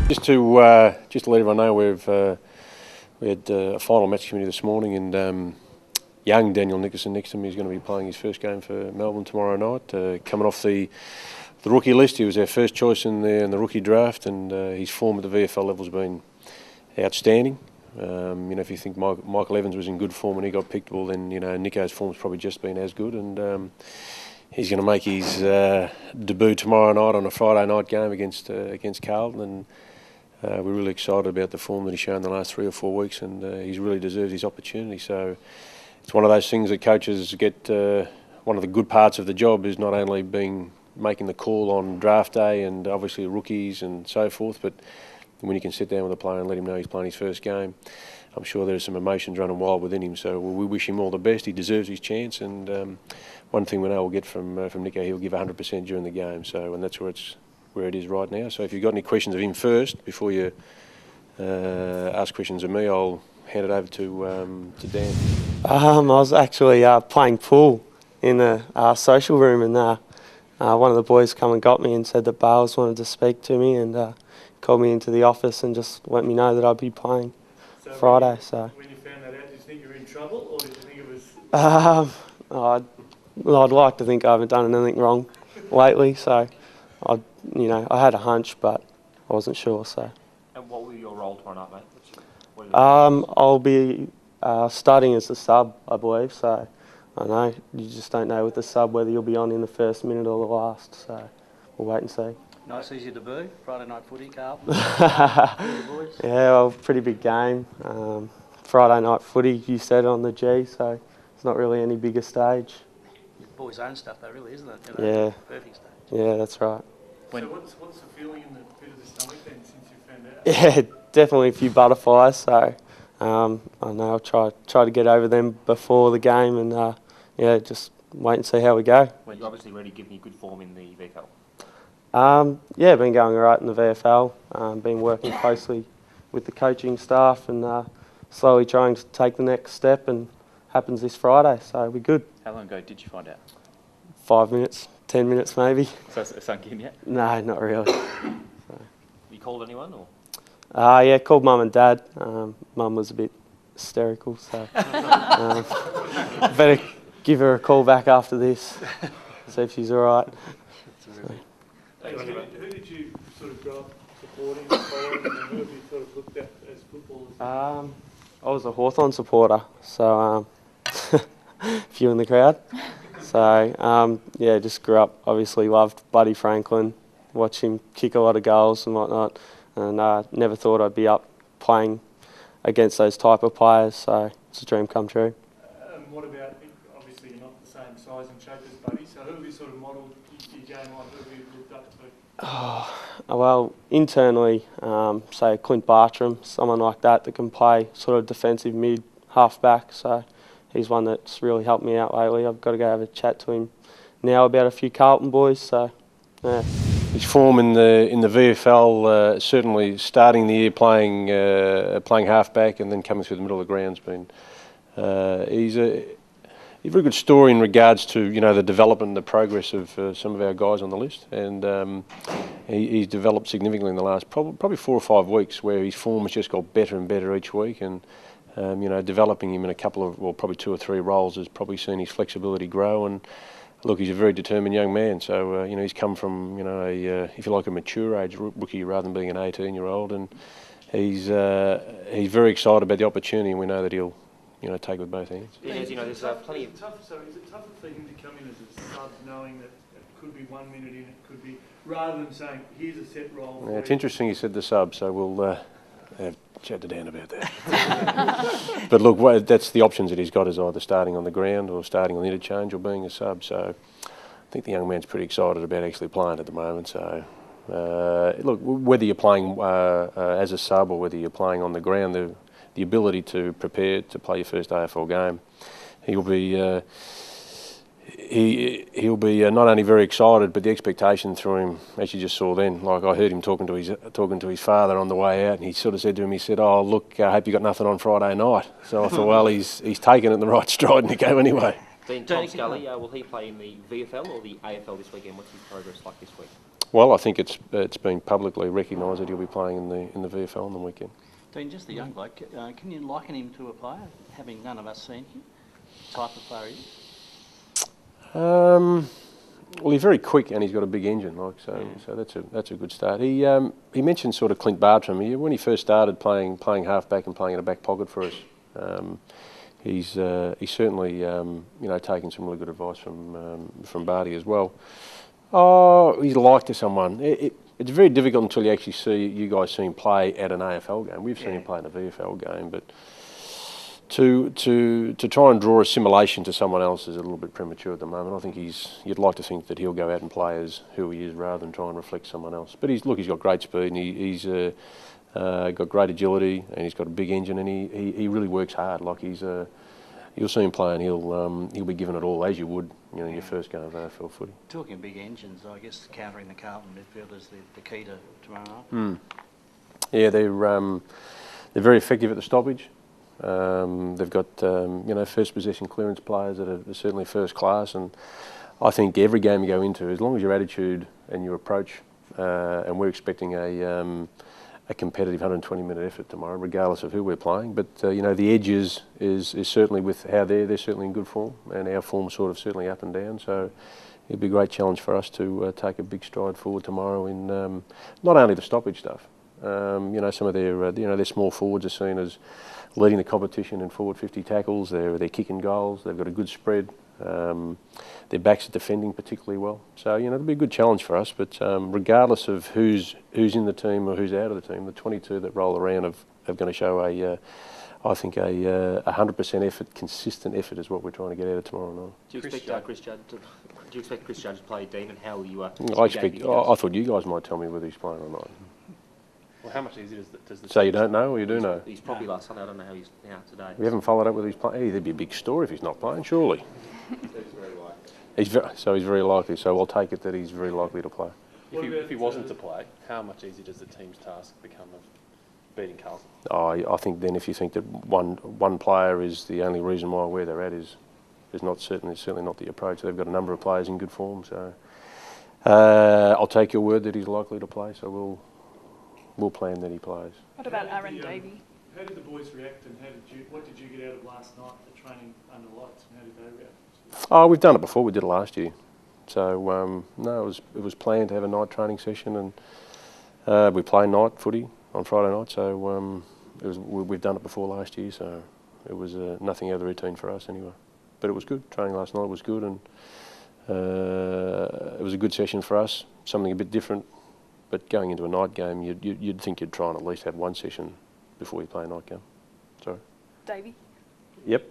Just to let everyone know, we had a final match committee this morning, and young Daniel Nicholson next to me is going to be playing his first game for Melbourne tomorrow night. Coming off the rookie list, he was our first choice in the rookie draft, and his form at the VFL level has been outstanding. If you think Michael Evans was in good form when he got picked, well then Nico's form's probably just been as good, and he's going to make his debut tomorrow night on a Friday night game against Carlton, and we're really excited about the form that he's shown the last 3 or 4 weeks, and he's really deserved his opportunity. So it's one of those things that coaches get. One of the good parts of the job is not only making the call on draft day and obviously rookies and so forth, but when you can sit down with a player and let him know he's playing his first game, I'm sure there's some emotions running wild within him. So we wish him all the best. He deserves his chance, and one thing we know we'll get from Nico, he'll give 100% during the game. So, and that's where it is right now. So if you've got any questions of him first, before you ask questions of me, I'll hand it over to Dan. I was actually playing pool in the social room, and one of the boys come and got me and said that Bales wanted to speak to me, and called me into the office and just let me know that I'd be playing Friday. When you found that out, did you think you were in trouble, or did you think it was? I'd like to think I haven't done anything wrong lately, so I had a hunch, but I wasn't sure. So. And what will your role tomorrow night, mate? I'll be starting as a sub, I believe. So I know you just don't know with the sub whether you'll be on in the first minute or the last. So we'll wait and see. Nice easy debut, Friday night footy, Carlton. Yeah, well, pretty big game. Friday night footy, you said on the G, so it's not really any bigger stage. Boys' own stuff though, really, isn't it? Yeah. Perfect stage. Yeah, that's right. So what's the feeling in the pit of the stomach then, since you found out? Yeah, definitely a few butterflies. So I know I'll try to get over them before the game, and just wait and see how we go. Well, you're obviously already giving you good form in the VFL. Been going all right in the VFL. Been working closely with the coaching staff, and slowly trying to take the next step, and happens this Friday, so we're good. How long ago did you find out? 5 minutes, 10 minutes maybe. So it's sunk in yet? No, not really. You called anyone, or? Yeah, called Mum and Dad. Mum was a bit hysterical, so better give her a call back after this, see if she's all right. Who did you sort of grow up supporting and following, and who have you sort of looked at as footballers? I was a Hawthorn supporter, so a few in the crowd. So just grew up, obviously loved Buddy Franklin, watched him kick a lot of goals and whatnot, and never thought I'd be up playing against those type of players, so it's a dream come true. What about, obviously you're not the same size and shape as Buddy, so who have you sort of modelled your game on, who have you looked up to? Well, internally, say Clint Bartram, someone like that can play sort of defensive mid, half back, so he's one that's really helped me out lately. I've got to go have a chat to him now about a few Carlton boys, so yeah. His form in the VFL, certainly starting the year playing halfback and then coming through the middle of the ground's been. He's a very good story in regards to the development and the progress of some of our guys on the list, and he's developed significantly in the last probably 4 or 5 weeks, where his form has just got better and better each week, and developing him in a couple of, well, probably 2 or 3 roles has probably seen his flexibility grow. And look, he's a very determined young man. So he's come from if you like a mature age rookie rather than being an 18-year-old, and he's very excited about the opportunity, and we know that he'll take it with both hands. Yeah, there's plenty of. Is it tougher for him to come in as a sub, knowing that it could be 1 minute in, it could be, rather than saying here's a set role? Yeah, it's interesting you said the sub, so we'll have chat to Dan about that. But look, that's the options that he's got, is either starting on the ground or starting on the interchange or being a sub. So I think the young man's pretty excited about actually playing at the moment. So look, whether you're playing as a sub or whether you're playing on the ground, the ability to prepare to play your first AFL game, he'll be not only very excited, but the expectation through him, as you just saw then. Like, I heard him talking to his father on the way out, and he sort of said to him, he said, "Oh, look, I hope you got nothing on Friday night." So I thought, well, he's taken it in the right stride in the game anyway. Then Tom Scully, will he play in the VFL or the AFL this weekend? What's his progress like this week? Well, I think it's been publicly recognised that he'll be playing in the VFL on the weekend. Dean, just a young bloke, can you liken him to a player, having none of us seen him? Type of player he is? Well, he's very quick and he's got a big engine, so that's a good start. He mentioned sort of Clint Bartram when he first started playing halfback and playing in a back pocket for us. He's certainly taken some really good advice from Barty as well. Oh, he's like to someone. It's very difficult until you guys see him play at an AFL game. We've seen him play in a VFL game, but to try and draw a simulation to someone else is a little bit premature at the moment. I think you'd like to think that he'll go out and play as who he is rather than try and reflect someone else. But he's got great speed and he's got great agility and he's got a big engine and he really works hard. Like you'll see him play and he'll be giving it all as you would your first game of AFL footy. Talking of big engines, I guess countering the Carlton midfield is the key to tomorrow night. Yeah, they're very effective at the stoppage. They've got first possession clearance players that are certainly first class, and I think every game you go into, as long as your attitude and your approach, and we're expecting a competitive 120-minute effort tomorrow, regardless of who we're playing. But the edges is certainly with how they're certainly in good form, and our form's sort of certainly up and down. So it'll be a great challenge for us to take a big stride forward tomorrow in not only the stoppage stuff. Some of their small forwards are seen as leading the competition in forward 50 tackles. They're kicking goals. They've got a good spread. Their backs are defending particularly well. So it'll be a good challenge for us. But regardless of who's in the team or who's out of the team, the 22 that roll around are going to show I think a 100% effort, consistent effort is what we're trying to get out of tomorrow night. Do you expect Chris Judd to play Dean, and how will you? I thought you guys might tell me whether he's playing or not. Well, how much easier does the... So you don't know or you do know? He's probably last Sunday. I don't know how he's now today. We haven't followed up whether he's playing. Hey, there'd be a big story if he's not playing, surely. He's very likely. So I'll take it that he's very likely to play. If he wasn't to play, how much easier does the team's task become of beating Carlton? I think then if you think that one player is the only reason why where they're at is not certainly not the approach. They've got a number of players in good form. So I'll take your word that he's likely to play. So we'll plan that he plays. What about Aaron Davey? How did the boys react, and what did you get out of last night, the training under lights, and how did they react? Oh, we've done it before. We did it last year. So no, it was planned to have a night training session, and we play night footy on Friday night. So we've done it before last year. So it was nothing out of the routine for us anyway. But it was good. Training last night was good, and it was a good session for us. Something a bit different. But going into a night game, you'd think you'd try and at least have one session before you play a night game. Sorry. Davey? Yep.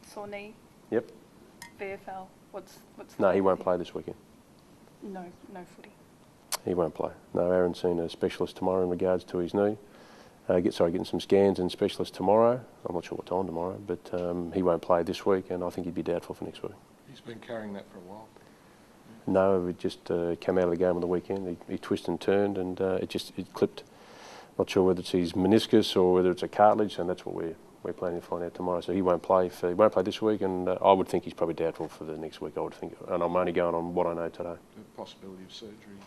Sore knee? Yep. VFL? What's No, he won't play this weekend. No footy. He won't play. No, Aaron's seen a specialist tomorrow in regards to his knee. Getting some scans and specialist tomorrow. I'm not sure what time tomorrow, but he won't play this week, and I think he'd be doubtful for next week. He's been carrying that for a while. No, it just came out of the game on the weekend. He twisted and turned, and it clipped. Not sure whether it's his meniscus or whether it's a cartilage, and that's what we're planning to find out tomorrow. So he won't play this week, and I would think he's probably doubtful for the next week. I would think, and I'm only going on what I know today. The possibility of surgery,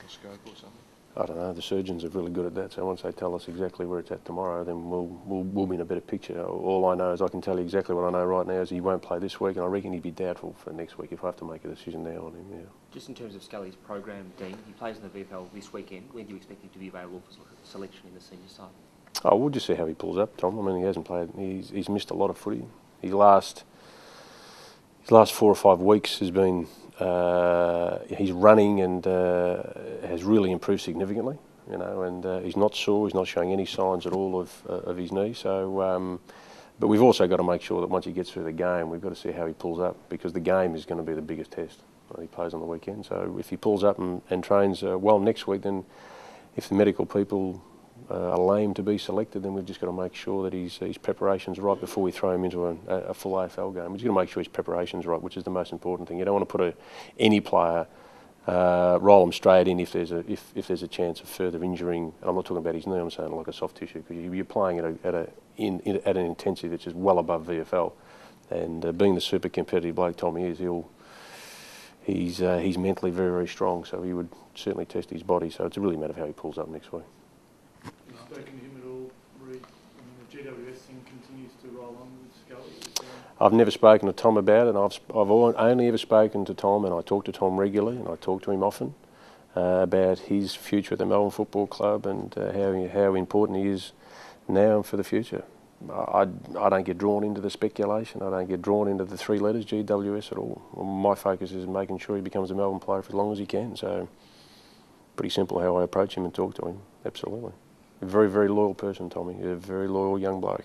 a scope or something. I don't know. The surgeons are really good at that. So once they tell us exactly where it's at tomorrow, then we'll be in a better picture. All I know is I can tell you exactly what I know right now is he won't play this week, and I reckon he'd be doubtful for next week if I have to make a decision now on him. Yeah. Just in terms of Scully's program, Dean, he plays in the VFL this weekend. When do you expect him to be available for selection in the senior side? Oh, we'll just see how he pulls up, Tom. I mean, he hasn't played. He's missed a lot of footy. His last 4 or 5 weeks has been. He's running and has really improved significantly, and he's not sore. He's not showing any signs at all of his knee. So, but we've also got to make sure that once he gets through the game, we've got to see how he pulls up, because the game is going to be the biggest test. He plays on the weekend. So if he pulls up and trains well next week, then if the medical people allow him to be selected, then we've just got to make sure that his preparation's right before we throw him into a full AFL game. We've just got to make sure his preparation's right, which is the most important thing. You don't want to put any player, roll him straight in if there's a chance of further injuring. And I'm not talking about his knee, I'm saying like a soft tissue, because you're playing at an intensity that's just well above VFL. And being the super competitive bloke Tommy is, he's mentally very, very strong, so he would certainly test his body. So it's really a matter of how he pulls up next week. Have you spoken to him at all, Reid? I mean, the GWS thing continues to roll on with Scully. I've never spoken to Tom about it. I've only ever spoken to Tom, and I talk to Tom regularly, and I talk to him often about his future at the Melbourne Football Club and how important he is now and for the future. I don't get drawn into the speculation. I don't get drawn into the three letters, GWS, at all. My focus is making sure he becomes a Melbourne player for as long as he can. So pretty simple how I approach him and talk to him, absolutely. A very, very loyal person, Tommy. A very loyal young bloke.